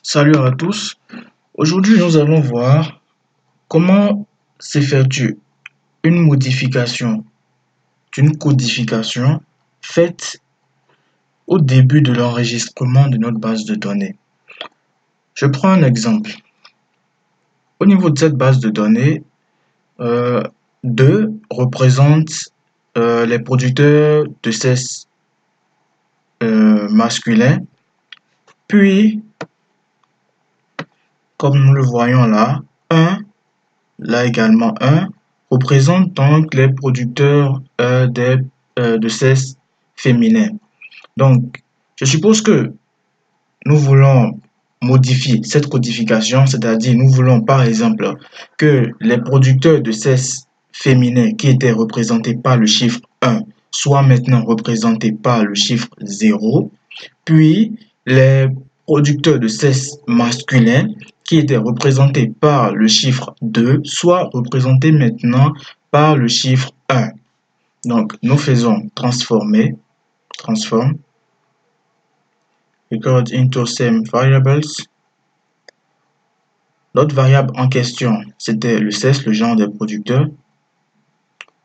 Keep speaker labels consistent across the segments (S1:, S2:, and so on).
S1: Salut à tous. Aujourd'hui, nous allons voir comment s'effectue une modification d'une codification faite au début de l'enregistrement de notre base de données. Je prends un exemple. Au niveau de cette base de données, 2 représente les producteurs de sexe masculin, puis, comme nous le voyons là, 1 là également 1 représente donc les producteurs de sexe féminin. Donc, je suppose que nous voulons modifier cette codification, c'est-à-dire nous voulons par exemple que les producteurs de sexe féminin qui étaient représentés par le chiffre 1 soient maintenant représentés par le chiffre 0, puis les producteurs de sexe masculin qui étaient représentés par le chiffre 2 soient représentés maintenant par le chiffre 1. Donc, nous faisons transform, record into same variables. Notre variable en question, c'était le sexe, le genre des producteurs.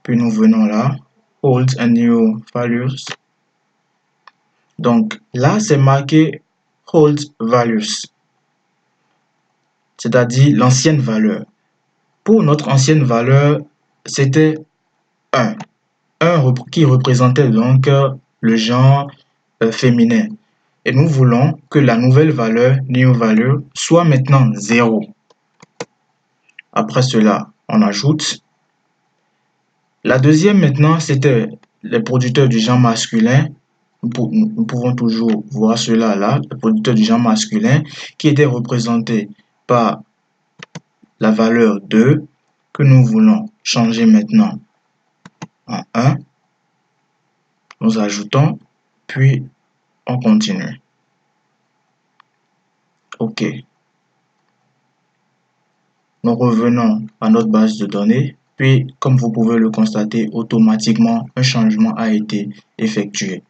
S1: Puis nous venons là, old and new values. Donc là, c'est marqué old values, c'est-à-dire l'ancienne valeur. Pour notre ancienne valeur, c'était 1. 1 qui représentait donc le genre féminin. Et nous voulons que la nouvelle valeur, new value, soit maintenant 0. Après cela, on ajoute. La deuxième maintenant, c'était les producteurs du genre masculin. Nous pouvons toujours voir cela là, les producteurs du genre masculin qui étaient représentés par la valeur 2 que nous voulons changer maintenant en 1. Nous ajoutons, puis on continue. OK. Nous revenons à notre base de données. Puis, comme vous pouvez le constater, automatiquement, un changement a été effectué.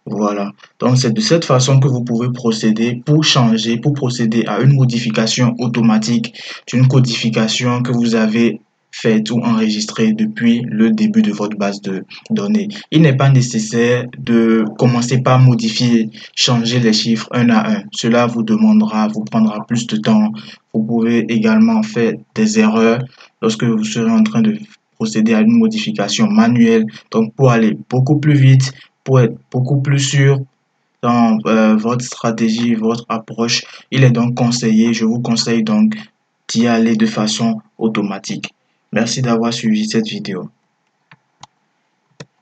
S1: Voilà. Donc, c'est de cette façon que vous pouvez procéder pour procéder à une modification automatique d'une codification que vous avez faite ou enregistrée depuis le début de votre base de données. Il n'est pas nécessaire de commencer par modifier, changer les chiffres un à un. Cela vous prendra plus de temps. Vous pouvez également faire des erreurs lorsque vous serez en train de procéder à une modification manuelle. Donc, pour aller beaucoup plus vite, pour être beaucoup plus sûr dans votre stratégie, votre approche, il est donc conseillé, je vous conseille donc d'y aller de façon automatique. Merci d'avoir suivi cette vidéo.